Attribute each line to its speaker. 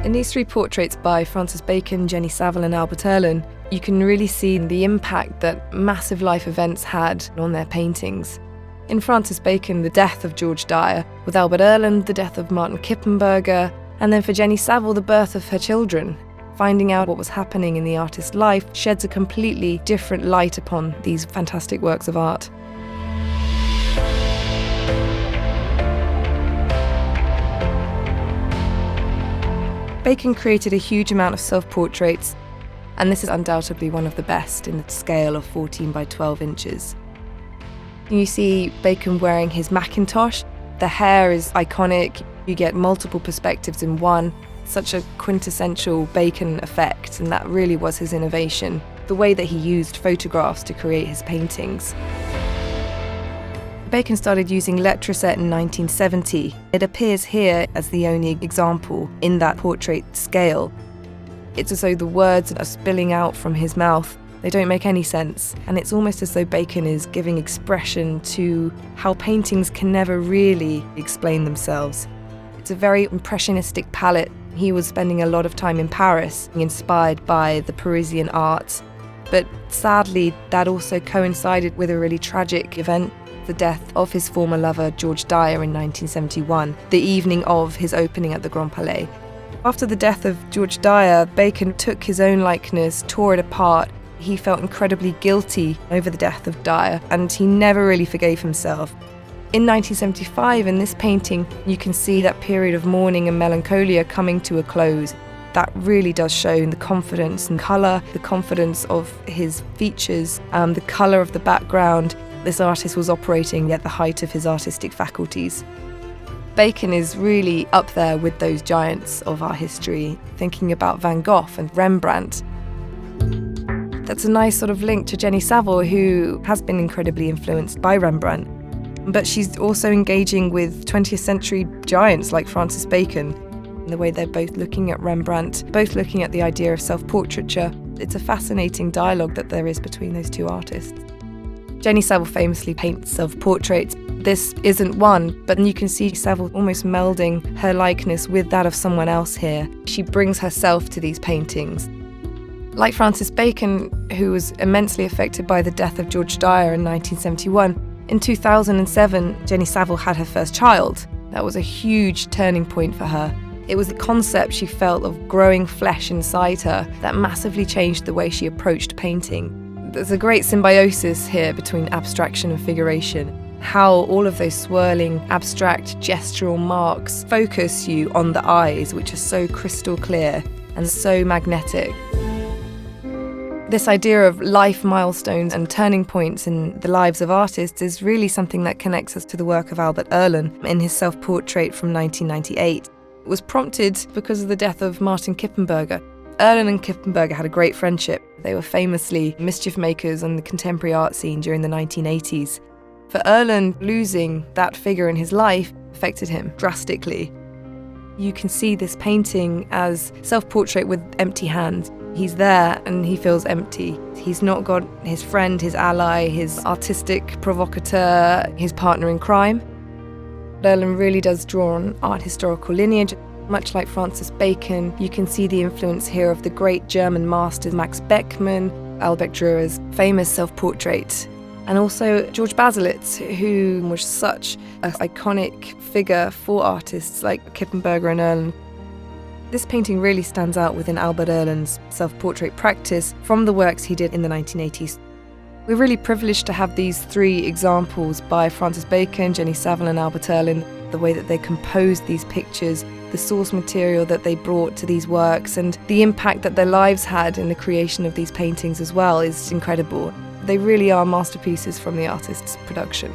Speaker 1: In these three portraits by Francis Bacon, Jenny Saville and Albert Oehlen, you can really see the impact that massive life events had on their paintings. In Francis Bacon, the death of George Dyer; with Albert Oehlen, the death of Martin Kippenberger; and then for Jenny Saville, the birth of her children. Finding out what was happening in the artist's life sheds a completely different light upon these fantastic works of art. Bacon created a huge amount of self-portraits, and this is undoubtedly one of the best in the scale of 14 by 12 inches. You see Bacon wearing his Macintosh. The hair is iconic. You get multiple perspectives in one. Such a quintessential Bacon effect, and that really was his innovation, the way that he used photographs to create his paintings. Bacon started using letraset in 1970. It appears here as the only example in that portrait scale. It's as though the words are spilling out from his mouth. They don't make any sense, and it's almost as though Bacon is giving expression to how paintings can never really explain themselves. It's a very impressionistic palette. He was spending a lot of time in Paris, inspired by the Parisian art. But sadly, that also coincided with a really tragic event, the death of his former lover, George Dyer, in 1971, the evening of his opening at the Grand Palais. After the death of George Dyer, Bacon took his own likeness, tore it apart. He felt incredibly guilty over the death of Dyer, and he never really forgave himself. In 1975, in this painting, you can see that period of mourning and melancholia coming to a close. That really does show the confidence and colour, the confidence of his features, the colour of the background. This artist was operating at the height of his artistic faculties. Bacon is really up there with those giants of our history, thinking about Van Gogh and Rembrandt. That's a nice sort of link to Jenny Saville, who has been incredibly influenced by Rembrandt. But she's also engaging with 20th century giants like Francis Bacon, in the way they're both looking at Rembrandt, both looking at the idea of self-portraiture. It's a fascinating dialogue that there is between those two artists. Jenny Saville famously paints self-portraits. This isn't one, but you can see Saville almost melding her likeness with that of someone else here. She brings herself to these paintings. Like Francis Bacon, who was immensely affected by the death of George Dyer in 1971, in 2007, Jenny Saville had her first child. That was a huge turning point for her. It was the concept she felt of growing flesh inside her that massively changed the way she approached painting. There's a great symbiosis here between abstraction and figuration. How all of those swirling, abstract, gestural marks focus you on the eyes, which are so crystal clear and so magnetic. This idea of life milestones and turning points in the lives of artists is really something that connects us to the work of Albert Oehlen in his self-portrait from 1998. It was prompted because of the death of Martin Kippenberger. Oehlen and Kippenberger had a great friendship. They were famously mischief makers on the contemporary art scene during the 1980s. For Oehlen, losing that figure in his life affected him drastically. You can see this painting as self-portrait with empty hands. He's there and he feels empty. He's not got his friend, his ally, his artistic provocateur, his partner in crime. Oehlen really does draw on art historical lineage. Much like Francis Bacon, you can see the influence here of the great German masters Max Beckmann, Albrecht Dürer's famous self-portrait, and also George Baselitz, who was such an iconic figure for artists like Kippenberger and Oehlen. This painting really stands out within Albert Oehlen's self-portrait practice from the works he did in the 1980s. We're really privileged to have these three examples by Francis Bacon, Jenny Saville and Albert Oehlen, the way that they composed these pictures, the source material that they brought to these works, and the impact that their lives had in the creation of these paintings as well is incredible. They really are masterpieces from the artist's production.